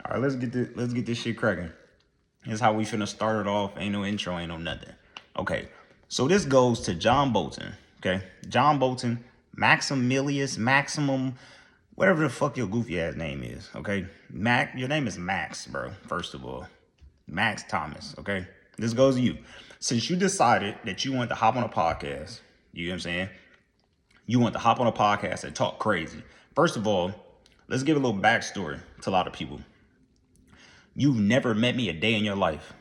All right, let's get this shit cracking. Here's how we finna start it off. Ain't no intro, ain't no nothing. Okay, so this goes to John Bolton. Okay, John Bolton, Maximum, whatever the fuck your goofy ass name is. Okay, your name is Max, bro. First of all, Max Thomas. Okay, this goes to you. Since you decided that you want to hop on a podcast, you know what I'm saying? You want to hop on a podcast and talk crazy. First of all, let's give a little backstory to a lot of people. You've never met me a day in your life.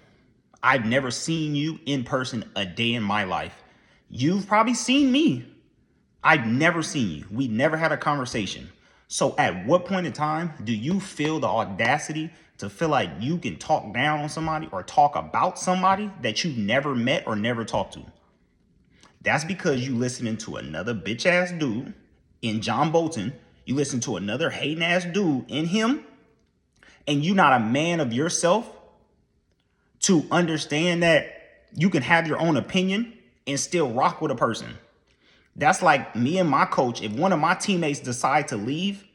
I've never seen you in person a day in my life. You've probably seen me. I've never seen you. We never had a conversation. So at what point in time do you feel the audacity to feel like you can talk down on somebody or talk about somebody that you never met or never talked to? That's because you listening to another bitch ass dude in John Bolton. You listen to another hating ass dude in him. And you're not a man of yourself to understand that you can have your own opinion and still rock with a person. That's like me and my coach. If one of my teammates decide to leave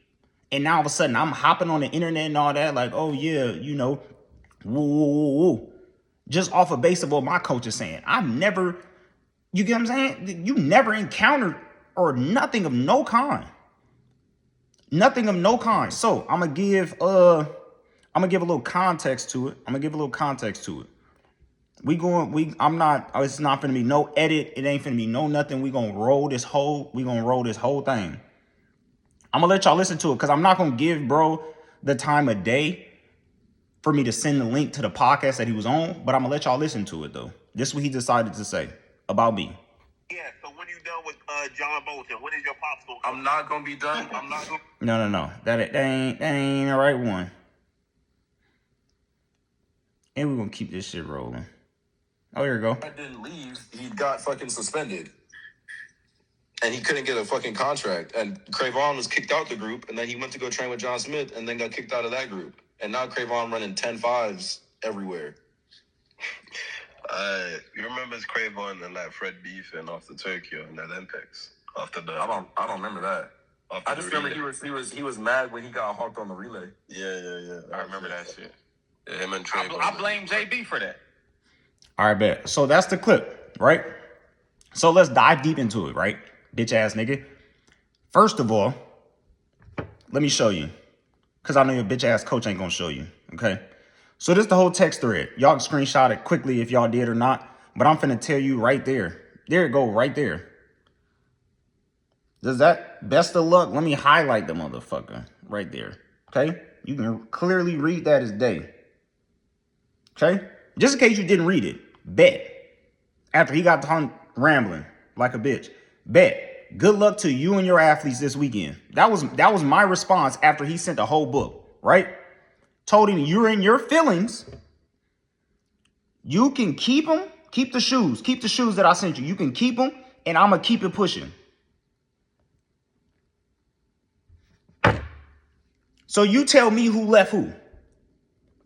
and now all of a sudden I'm hopping on the internet and all that, like, oh yeah, you know, woo, just off a base of what my coach is saying. I've never, you get what I'm saying? You never encountered or nothing of no kind. Nothing of no kind. So I'm gonna give a little context to it. It's not finna be no edit. It ain't finna be no nothing. We gonna roll this whole thing. I'm gonna let y'all listen to it because I'm not gonna give bro the time of day for me to send the link to the podcast that he was on, but I'm gonna let y'all listen to it though. This is what he decided to say about me. Yeah, so when you done with John Bolton, when is your pops gonna I'm not gonna be done. I'm not gonna. No. That ain't the right one. And we're gonna keep this shit rolling. Oh, here we go. I didn't leave. He got fucking suspended. And he couldn't get a fucking contract. And Cravon was kicked out the group, and then he went to go train with John Smith, and then got kicked out of that group. And now Cravon running 10-5s everywhere. You remember Cravon and like Fred beefing after Tokyo and the Olympics? After the I don't remember that. I just remember he was mad when he got hawked on the relay. Yeah. I remember that shit. Yeah, him and Trayvon. I blame JB for that. All right, bet. So that's the clip, right? So let's dive deep into it, right? Bitch ass nigga. First of all, let me show you. Because I know your bitch ass coach ain't going to show you, okay? So this is the whole text thread. Y'all can screenshot it quickly if y'all did or not. But I'm finna tell you right there. There it go, right there. Does that, best of luck, let me highlight the motherfucker right there, okay? You can clearly read that as day. Okay? Just in case you didn't read it, bet. After he got done rambling like a bitch, bet. Good luck to you and your athletes this weekend. That was my response after he sent the whole book, right? Told him you're in your feelings. You can keep them. Keep the shoes that I sent you. You can keep them, and I'm going to keep it pushing. So you tell me who left who.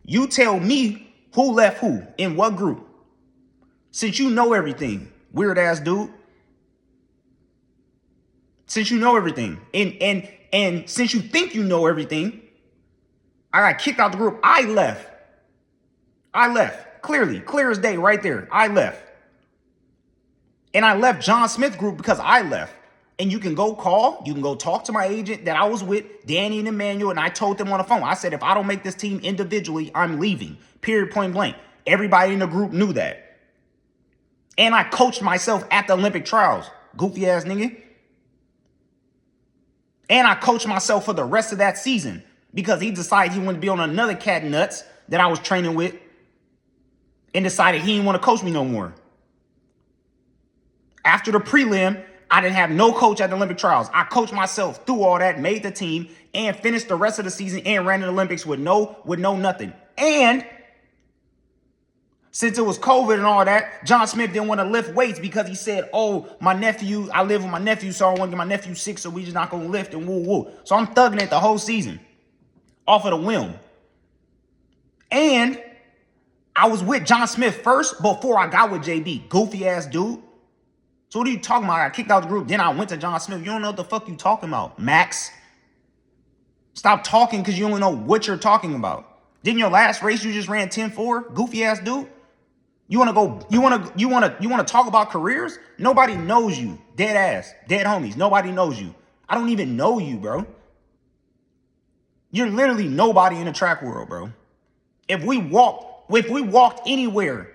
You tell me who left who in what group. Since you know everything, weird ass dude. Since you know everything, and since you think you know everything, I got kicked out the group. I left. Clearly, clear as day right there. I left. And I left John Smith group because I left. And you can go talk to my agent that I was with, Danny and Emmanuel, and I told them on the phone. I said, if I don't make this team individually, I'm leaving. Period, point blank. Everybody in the group knew that. And I coached myself at the Olympic trials. Goofy ass nigga. And I coached myself for the rest of that season because he decided he wanted to be on another cat nuts that I was training with and decided he didn't want to coach me no more. After the prelim, I didn't have no coach at the Olympic trials. I coached myself through all that, made the team, and finished the rest of the season and ran the Olympics with no nothing. And since it was COVID and all that, John Smith didn't want to lift weights because he said, oh, I live with my nephew, so I don't want to get my nephew sick, so we just not going to lift and woo. So I'm thugging it the whole season off of the whim. And I was with John Smith first before I got with JB. Goofy ass dude. So what are you talking about? I got kicked out the group. Then I went to John Smith. You don't know what the fuck you talking about, Max. Stop talking because you don't know what you're talking about. Didn't your last race you just ran 10.4? Goofy ass dude. You wanna go? You wanna talk about careers? Nobody knows you. Dead ass, dead homies. Nobody knows you. I don't even know you, bro. You're literally nobody in the track world, bro. If we walked anywhere,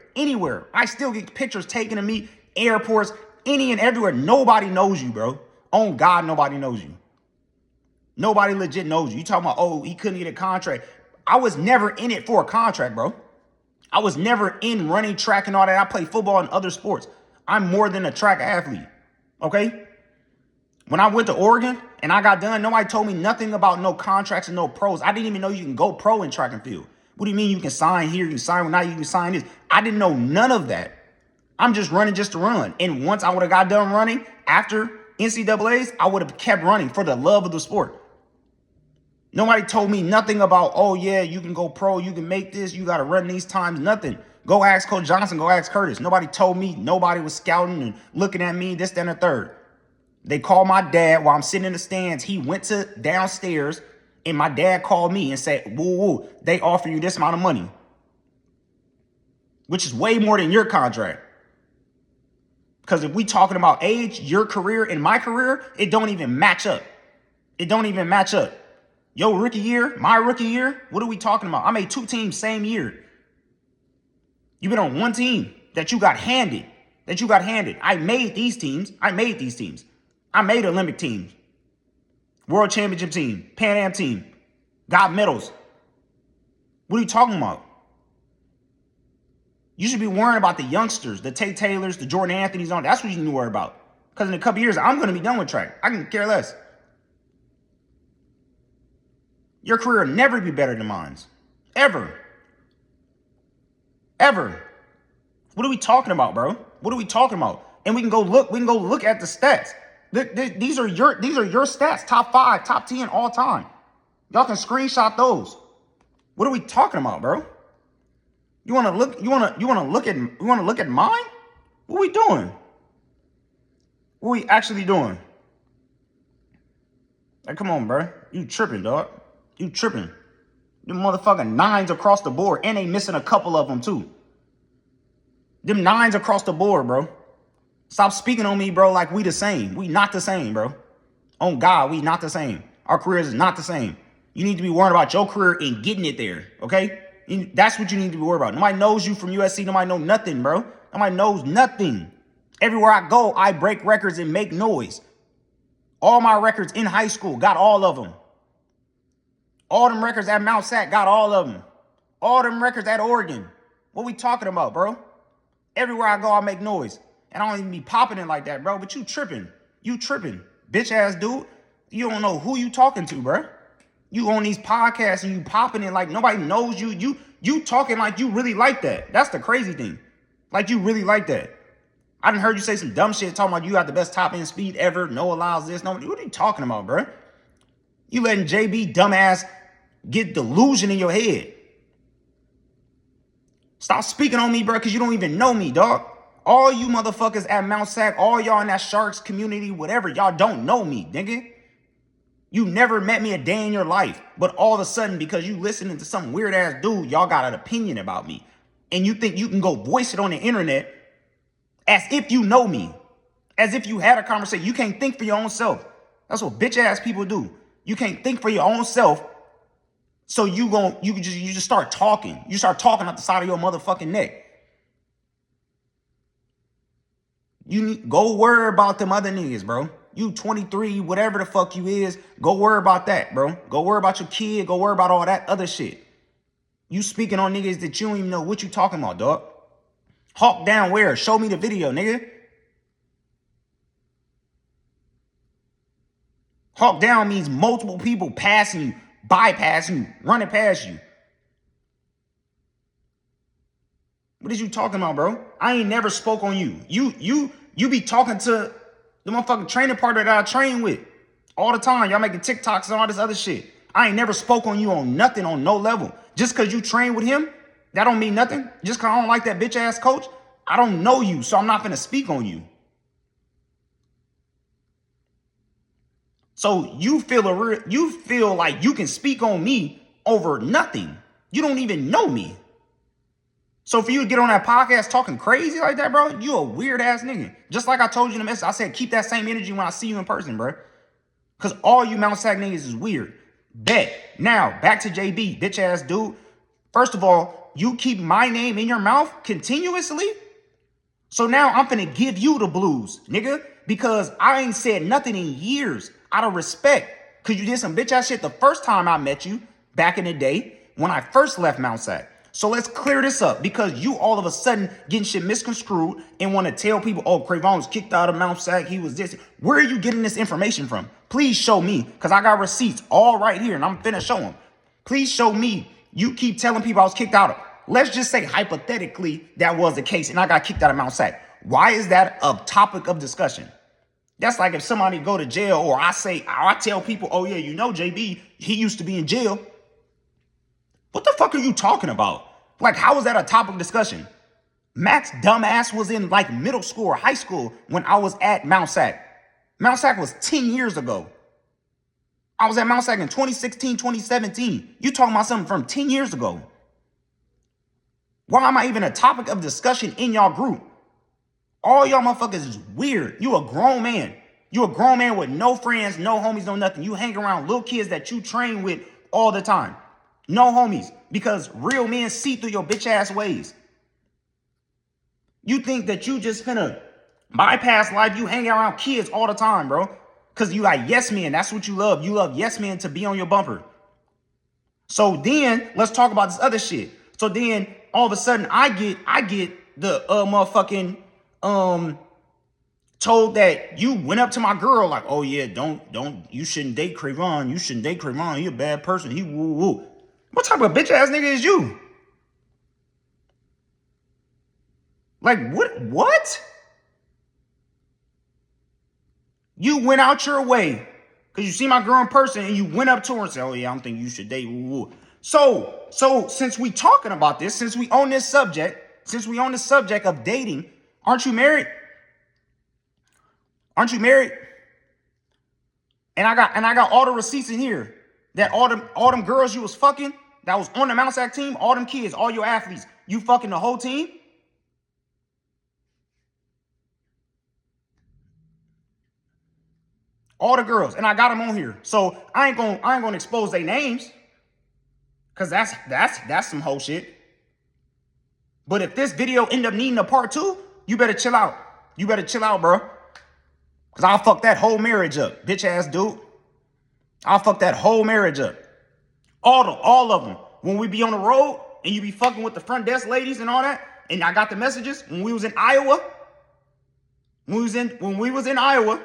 I still get pictures taken of me, airports, any and everywhere. Nobody knows you, bro. On God, nobody knows you. Nobody legit knows you. You talking about, oh, he couldn't get a contract. I was never in it for a contract, bro. I was never in running track and all that. I play football and other sports. I'm more than a track athlete, okay? When I went to Oregon and I got done, nobody told me nothing about no contracts and no pros. I didn't even know you can go pro in track and field. What do you mean you can sign here, you can sign now, you can sign this? I didn't know none of that. I'm just running just to run. And once I would have got done running after NCAAs, I would have kept running for the love of the sport. Nobody told me nothing about, oh, yeah, you can go pro, you can make this, you got to run these times, nothing. Go ask Coach Johnson, go ask Curtis. Nobody told me, nobody was scouting and looking at me, this, that, and the third. They called my dad while I'm sitting in the stands. He went to downstairs, and my dad called me and said, woo, they offer you this amount of money, which is way more than your contract. Because if we talking about age, your career and my career, it don't even match up. It don't even match up. Your rookie year, my rookie year, what are we talking about? I made 2 teams same year. You've been on 1 team that you got handed. I made these teams. I made Olympic teams, World Championship team, Pan Am team, got medals. What are you talking about? You should be worrying about the youngsters, the Tate Taylors, the Jordan Anthonys. That's what you need to worry about. Because in a couple years, I'm going to be done with track. I can care less. Your career will never be better than mine. Ever. What are we talking about, bro? What are we talking about? And we can go look at the stats. These are your stats. Top 5, top 10 all time. Y'all can screenshot those. What are we talking about, bro? You want to look at mine? What are we doing? What are we actually doing? Like, come on, bro. You tripping, dog. You tripping. Them motherfucking 9s across the board. And they missing a couple of them, too. Them 9s across the board, bro. Stop speaking on me, bro, like we the same. We not the same, bro. On God, we not the same. Our careers is not the same. You need to be worried about your career and getting it there, okay? That's what you need to be worried about. Nobody knows you from USC. Nobody know nothing, bro. Nobody knows nothing. Everywhere I go, I break records and make noise. All my records in high school, got all of them. All them records at Mount Sac, got all of them. All them records at Oregon. What we talking about, bro? Everywhere I go, I make noise. And I don't even be popping it like that, bro. But you tripping. You tripping. Bitch ass dude. You don't know who you talking to, bro. You on these podcasts and you popping it like nobody knows you. You talking like you really like that. That's the crazy thing. Like you really like that. I done heard you say some dumb shit talking about you got the best top end speed ever. No allows this. No. What are you talking about, bro? You letting JB dumbass get delusion in your head. Stop speaking on me, bro, because you don't even know me, dog. All you motherfuckers at Mount Sac, all y'all in that Sharks community, whatever, y'all don't know me, nigga. You never met me a day in your life. But all of a sudden, because you listening to some weird ass dude, y'all got an opinion about me. And you think you can go voice it on the internet as if you know me. As if you had a conversation. You can't think for your own self. That's what bitch ass people do. You can't think for your own self. So you just start talking. You start talking out the side of your motherfucking neck. Go worry about them other niggas, bro. You 23, whatever the fuck you is, go worry about that, bro. Go worry about your kid. Go worry about all that other shit. You speaking on niggas that you don't even know what you talking about, dog. Hawk down where? Show me the video, nigga. Hawk down means multiple people passing you, bypassing you, running past you. What is you talking about, bro? I ain't never spoke on you. You be talking to the motherfucking training partner that I train with all the time. Y'all making TikToks and all this other shit. I ain't never spoke on you on nothing, on no level. Just because you train with him, that don't mean nothing. Just because I don't like that bitch ass coach, I don't know you, so I'm not gonna speak on you. So you feel like you can speak on me over nothing. You don't even know me. So for you to get on that podcast talking crazy like that, bro, you a weird ass nigga. Just like I told you in the message, I said keep that same energy when I see you in person, bro. Because all you Mount Sac niggas is weird. Bet. Now, back to JB, bitch ass dude. First of all, you keep my name in your mouth continuously. So now I'm finna give you the blues, nigga. Because I ain't said nothing in years out of respect. Because you did some bitch ass shit the first time I met you back in the day when I first left Mount Sac. So let's clear this up because you all of a sudden getting shit misconstrued and want to tell people, oh, Cravon was kicked out of Mount Sac. He was this. Where are you getting this information from? Please show me because I got receipts all right here and I'm finna show them. Please show me. You keep telling people I was kicked out of. Let's just say hypothetically that was the case and I got kicked out of Mount Sac. Why is that a topic of discussion? That's like if somebody go to jail or I tell people, oh yeah, you know JB, he used to be in jail. What the fuck are you talking about? Like, how is that a topic of discussion? Max dumbass was in like middle school or high school when I was at Mount Sac. Mount Sac was 10 years ago. I was at Mount Sac in 2016, 2017. You talking about something from 10 years ago. Why am I even a topic of discussion in y'all group? All y'all motherfuckers is weird. You a grown man. You a grown man with no friends, no homies, no nothing. You hang around little kids that you train with all the time. No homies, because real men see through your bitch ass ways. You think that you just finna bypass life. You hang around kids all the time, bro. Because you like yes men. That's what you love. You love yes men to be on your bumper. So then let's talk about this other shit. So then all of a sudden I get the motherfucking told that you went up to my girl like, oh yeah, don't you shouldn't date Cravon. You shouldn't date Cravon. He a bad person. He woo woo. What type of bitch ass nigga is you? Like what? You went out your way because you see my girl in person and you went up to her and said, oh yeah, I don't think you should date woo woo. So since we talking about this, since we own this subject of dating, aren't you married? Aren't you married? And I got all the receipts in here that all them girls you was fucking that was on the Mount Sac team, all them kids, all your athletes, you fucking the whole team? All the girls, and I got them on here. So I ain't gonna expose their names. Cause that's some whole shit. But if this video end up needing a part 2, you better chill out. You better chill out, bro. Cause I'll fuck that whole marriage up, bitch ass dude. I'll fuck that whole marriage up. All of them. When we be on the road and you be fucking with the front desk ladies and all that, and I got the messages when we was in Iowa. When we was in Iowa,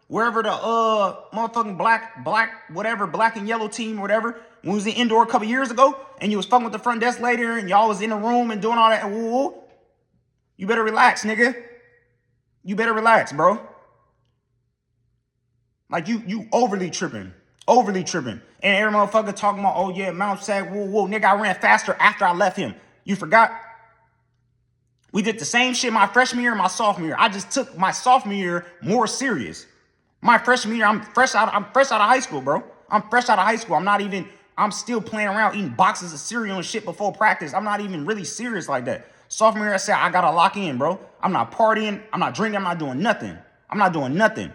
wherever the motherfucking black and yellow team or whatever, when we was in indoor a couple years ago, and you was fucking with the front desk lady and y'all was in the room and doing all that, woo, you better relax, nigga. You better relax, bro. Like you overly tripping. And every motherfucker talking about, oh yeah, Mount Sac, whoa, nigga, I ran faster after I left him. You forgot? We did the same shit my freshman year and my sophomore year. I just took my sophomore year more serious. My freshman year, I'm fresh out of high school, bro. I'm fresh out of high school. I'm still playing around eating boxes of cereal and shit before practice. I'm not even really serious like that. Sophomore year, I said, I gotta lock in, bro. I'm not partying. I'm not drinking. I'm not doing nothing.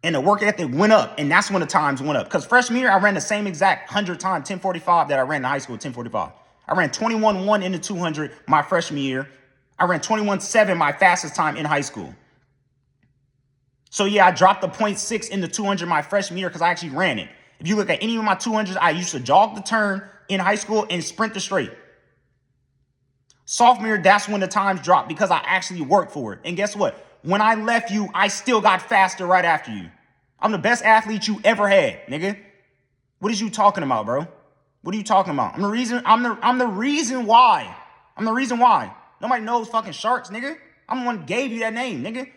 And the work ethic went up, and that's when the times went up. Because freshman year, I ran the same exact 100 time 1045 that I ran in high school, 1045. I ran 21.1 in the 200 my freshman year. I ran 21.7 my fastest time in high school. So yeah, I dropped the 0.6 in the 200 my freshman year because I actually ran it. If you look at any of my 200s, I used to jog the turn in high school and sprint the straight. Sophomore year, that's when the times dropped because I actually worked for it. And guess what? When I left you, I still got faster right after you. I'm the best athlete you ever had, nigga. What is you talking about, bro? What are you talking about? I'm the reason why. Nobody knows fucking Sharks, nigga. I'm the one who gave you that name, nigga.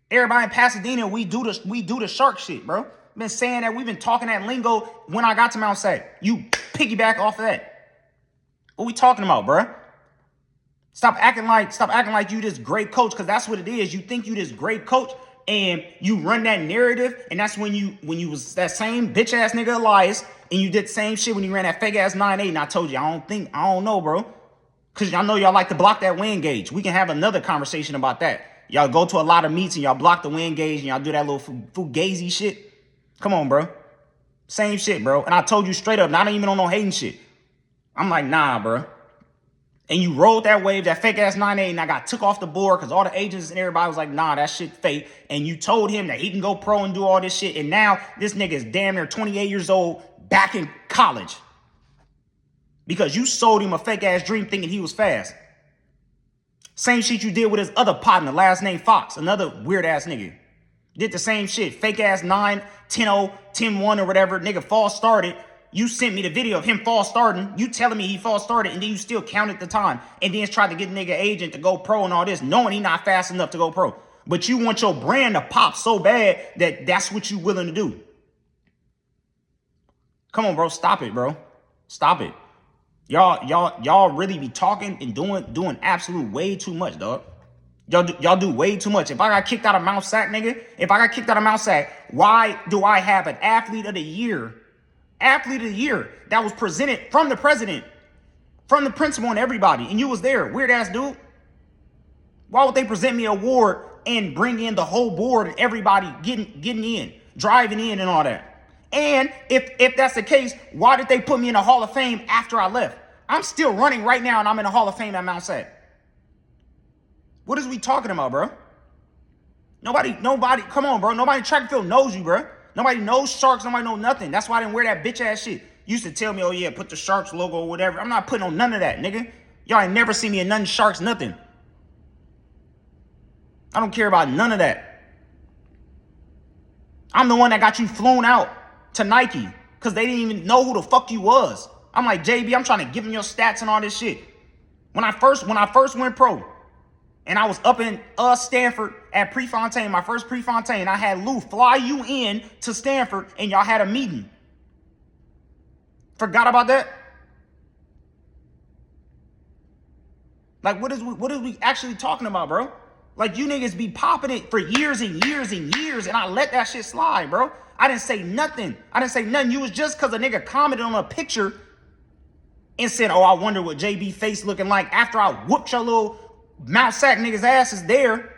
Everybody in Pasadena, we do the shark shit, bro. Been saying that, we've been talking that lingo when I got to Mount Sac. You piggyback off of that. What we talking about, bro? Stop acting like you this great coach, because that's what it is. You think you this great coach and you run that narrative, and that's when you was that same bitch ass nigga Elias And you did the same shit when you ran that fake ass 9.8. And I told you, I don't know, bro. Because y'all know y'all like to block that wind gauge. We can have another conversation about that. Y'all go to a lot of meets and y'all block the wind gauge and y'all do that little fugazi shit. Come on, bro. Same shit, bro. And I told you straight up, not even on no hating shit. I'm like, nah, bro. And you rolled that wave, that fake ass 9.8, and I got took off the board because all the agents and everybody was like, nah, that shit fake. And you told him that he can go pro and do all this shit. And now this nigga is damn near 28 years old, back in college. Because you sold him a fake ass dream thinking he was fast. Same shit you did with his other partner, last name Fox, another weird ass nigga. Did the same shit. Fake ass 9, 10-0, 10-1 or whatever. Nigga false started. You sent me the video of him false starting. You telling me he false started and then you still counted the time. And then tried to get nigga agent to go pro and all this, knowing he not fast enough to go pro. But you want your brand to pop so bad that that's what you willing to do. Come on, bro. Stop it, bro. Stop it. Y'all really be talking and doing absolute way too much, dog. Y'all do way too much. If I got kicked out of Mount Sac, nigga, why do I have an athlete of the year that was presented from the president, from the principal and everybody, and you was there, weird ass dude? Why would they present me an award and bring in the whole board and everybody getting in, driving in and all that? And if that's the case, why did they put me in the Hall of Fame after I left? I'm still running right now and I'm in the Hall of Fame at Mount Sac. What is we talking about, bro? Nobody, come on, bro. Nobody in track and field knows you, bro. Nobody knows Sharks. Nobody knows nothing. That's why I didn't wear that bitch ass shit. You used to tell me, oh yeah, put the Sharks logo or whatever. I'm not putting on none of that, nigga. Y'all ain't never seen me in nothing Sharks, nothing. I don't care about none of that. I'm the one that got you flown out to Nike because they didn't even know who the fuck you was. I'm like, JB, I'm trying to give him your stats and all this shit. When I first went pro, and I was up in Stanford at Prefontaine, my first Prefontaine, I had Lou fly you in to Stanford, and y'all had a meeting. Forgot about that? Like, what is we actually talking about, bro? Like, you niggas be popping it for years and years and years, and I let that shit slide, bro. I didn't say nothing. You was just because a nigga commented on a picture and said, oh, I wonder what JB face looking like after I whooped your little Mount Sac niggas' asses there.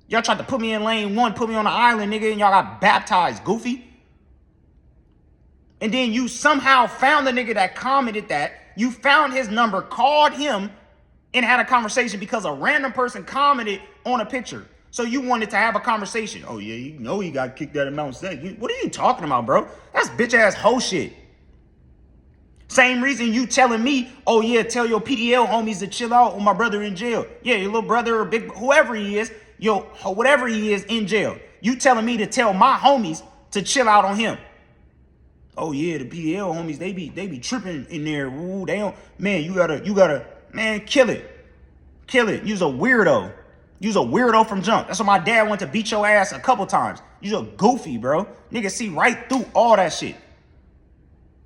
Y'all tried to put me in lane 1, put me on the island, nigga, and y'all got baptized, goofy. And then you somehow found the nigga that commented that. You found his number, called him, and had a conversation because a random person commented on a picture. So you wanted to have a conversation. Oh, yeah, you know he got kicked out of Mount Sac. What are you talking about, bro? That's bitch-ass hoe shit. Same reason you telling me, oh, yeah, tell your PDL homies to chill out on my brother in jail. Yeah, your little brother or big, whoever he is, whatever he is in jail. You telling me to tell my homies to chill out on him. Oh, yeah, the PDL homies, they be tripping in there. Ooh, they don't, man, you gotta, man, kill it. Kill it. You's a weirdo. You's a weirdo from jump. That's why my dad went to beat your ass a couple times. You's a goofy, bro. Nigga see right through all that shit.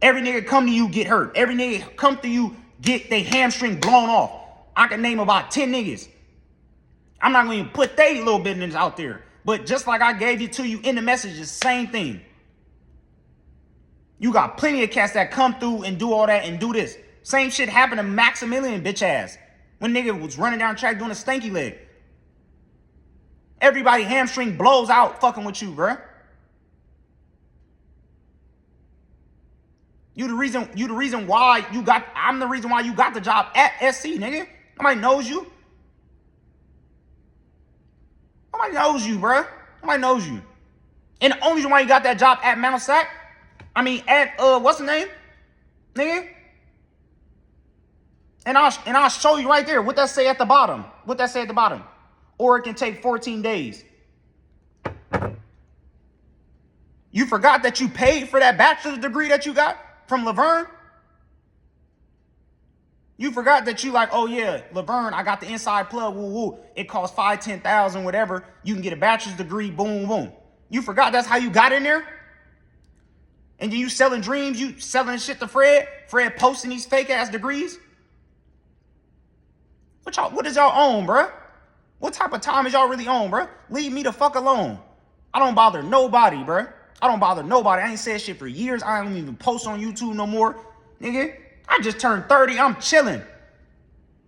Every nigga come to you get hurt. Every nigga come to you get their hamstring blown off. I can name about 10 niggas. I'm not going to put they little business out there. But just like I gave it to you in the messages, same thing. You got plenty of cats that come through and do all that and do this. Same shit happened to Maximilian, bitch ass. When nigga was running down track doing a stanky leg. Everybody hamstring blows out fucking with you, bruh. I'm the reason why you got the job at SC, nigga. Nobody knows you. Nobody knows you, bruh. Nobody knows you. And the only reason why you got that job at Mount Sac, what's the name? Nigga? And I'll show you right there what that say at the bottom. Or it can take 14 days. You forgot that you paid for that bachelor's degree that you got from Laverne? You forgot that you like, oh yeah, Laverne, I got the inside plug, woo woo. It costs $5,000-$10,000, whatever. You can get a bachelor's degree, boom, boom. You forgot that's how you got in there? And then you selling dreams, you selling shit to Fred posting these fake ass degrees? What is y'all on, bruh? What type of time is y'all really on, bruh? Leave me the fuck alone. I don't bother nobody, bruh. I don't bother nobody. I ain't said shit for years. I don't even post on YouTube no more. Nigga, I just turned 30. I'm chilling.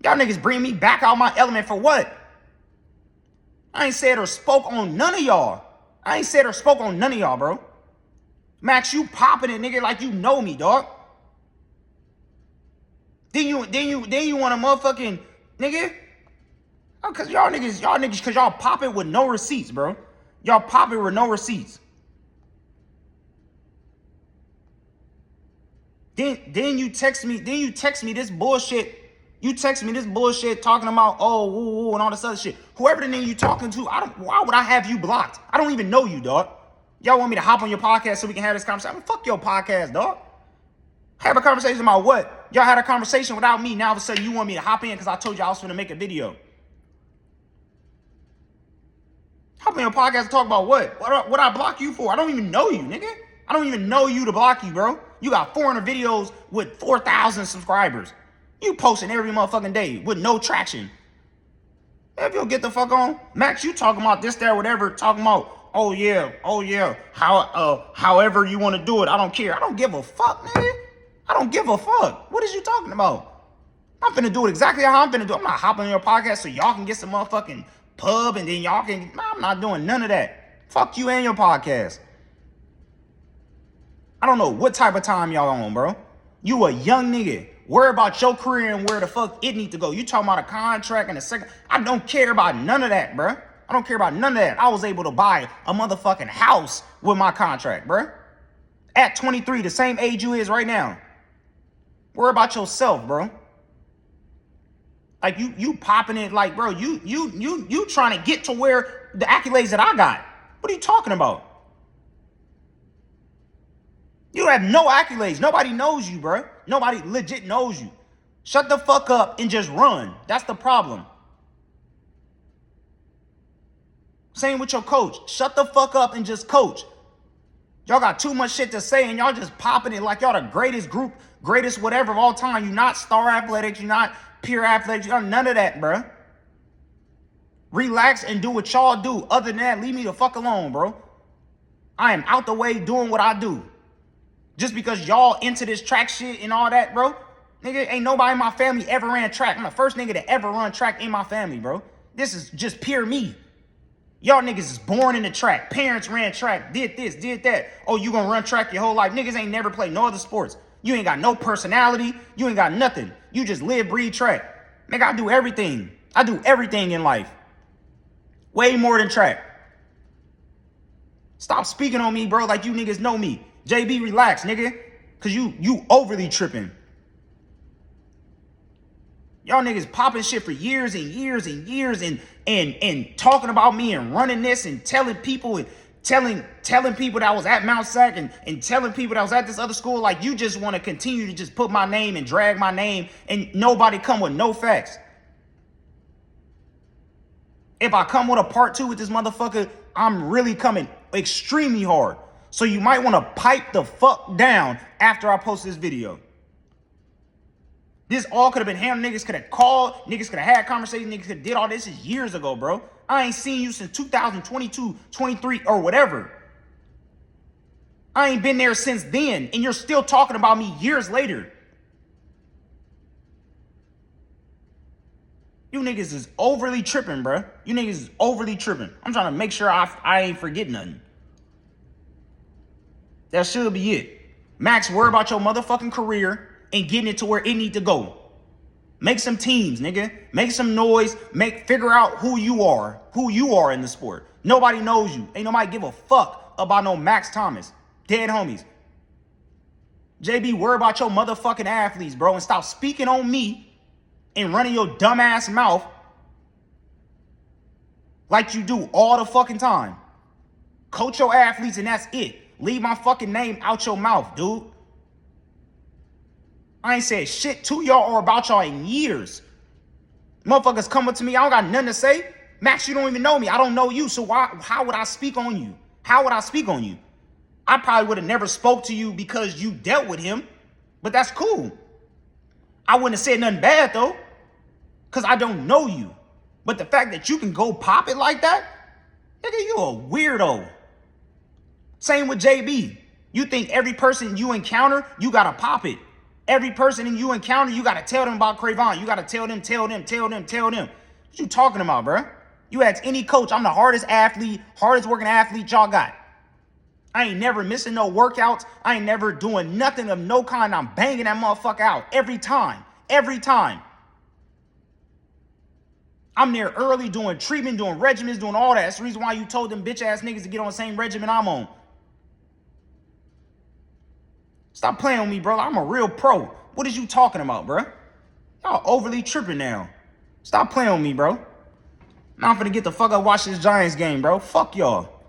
Y'all niggas bring me back out my element for what? I ain't said or spoke on none of y'all. I ain't said or spoke on none of y'all, bro. Max, you popping it, nigga, like you know me, dog. Then you want a motherfucking nigga? Oh, cause y'all niggas, cause y'all pop it with no receipts, bro. Y'all pop it with no receipts. Then you text me this bullshit. You text me this bullshit talking about woo and all this other shit. Whoever the nigga you talking to, why would I have you blocked? I don't even know you, dog. Y'all want me to hop on your podcast so we can have this conversation? I mean, fuck your podcast, dog. Have a conversation about what? Y'all had a conversation without me. Now all of a sudden you want me to hop in because I told you I was gonna make a video. Hop on your podcast and talk about what? What I block you for? I don't even know you, nigga. I don't even know you to block you, bro. You got 400 videos with 4,000 subscribers. You posting every motherfucking day with no traction. If you'll get the fuck on. Max, you talking about this, that, whatever. Talking about, oh yeah. However you want to do it. I don't care. I don't give a fuck, nigga. I don't give a fuck. What is you talking about? I'm finna do it exactly how I'm finna do it. I'm not hopping on your podcast so y'all can get some motherfucking pub and then y'all can... I'm not doing none of that. Fuck you and your podcast. I don't know what type of time y'all on, bro. You a young nigga. Worry about your career and where the fuck it need to go. You talking about a contract and a second. I don't care about none of that, bro. I don't care about none of that. I was able to buy a motherfucking house with my contract, bro. At 23, the same age you is right now. Worry about yourself, bro. Like you popping it like, bro, you trying to get to where the accolades that I got. What are you talking about? You have no accolades. Nobody knows you, bro. Nobody legit knows you. Shut the fuck up and just run. That's the problem. Same with your coach. Shut the fuck up and just coach. Y'all got too much shit to say and y'all just popping it like y'all the greatest group, greatest whatever of all time. You're not Star Athletics. You're not Pure Athletics. You're none of that, bro. Relax and do what y'all do. Other than that, leave me the fuck alone, bro. I am out the way doing what I do. Just because y'all into this track shit and all that, bro. Nigga, ain't nobody in my family ever ran track. I'm the first nigga to ever run track in my family, bro. This is just pure me. Y'all niggas is born in the track. Parents ran track, did this, did that. Oh, you gonna run track your whole life. Niggas ain't never played no other sports. You ain't got no personality. You ain't got nothing. You just live, breathe track. Nigga, I do everything. I do everything in life. Way more than track. Stop speaking on me, bro, like you niggas know me. JB, relax, nigga. Cause you overly tripping. Y'all niggas popping shit for years and years and years and talking about me and running this and telling people and telling people that I was at Mount Sac and telling people that I was at this other school. Like you just want to continue to just put my name and drag my name and nobody come with no facts. If I come with a part 2 with this motherfucker, I'm really coming extremely hard. So you might want to pipe the fuck down after I post this video. This all could have been handled. Niggas could have called. Niggas could have had conversations. Niggas could have did all this years ago, bro. I ain't seen you since 2022, 23, or whatever. I ain't been there since then. And you're still talking about me years later. You niggas is overly tripping, bro. You niggas is overly tripping. I'm trying to make sure I ain't forget nothing. That should be it. Max, worry about your motherfucking career and getting it to where it need to go. Make some teams, nigga. Make some noise. Figure out who you are in the sport. Nobody knows you. Ain't nobody give a fuck about no Max Thomas. Dead homies. JB, worry about your motherfucking athletes, bro, and stop speaking on me and running your dumbass mouth like you do all the fucking time. Coach your athletes and that's it. Leave my fucking name out your mouth, dude. I ain't said shit to y'all or about y'all in years. Motherfuckers come up to me, I don't got nothing to say. Max, you don't even know me. I don't know you, so how would I speak on you? How would I speak on you? I probably would have never spoke to you because you dealt with him, but that's cool. I wouldn't have said nothing bad, though, because I don't know you. But the fact that you can go pop it like that, nigga, you a weirdo. Same with JB. You think every person you encounter, you got to pop it. Every person you encounter, you got to tell them about Cravon. You got to tell them. What you talking about, bro? You ask any coach, I'm the hardest working athlete y'all got. I ain't never missing no workouts. I ain't never doing nothing of no kind. I'm banging that motherfucker out every time. Every time. I'm there early doing treatment, doing regimens, doing all that. That's the reason why you told them bitch ass niggas to get on the same regimen I'm on. Stop playing with me, bro. I'm a real pro. What is you talking about, bro? Y'all overly tripping now. Stop playing with me, bro. Now I'm finna get the fuck up, watch this Giants game, bro. Fuck y'all.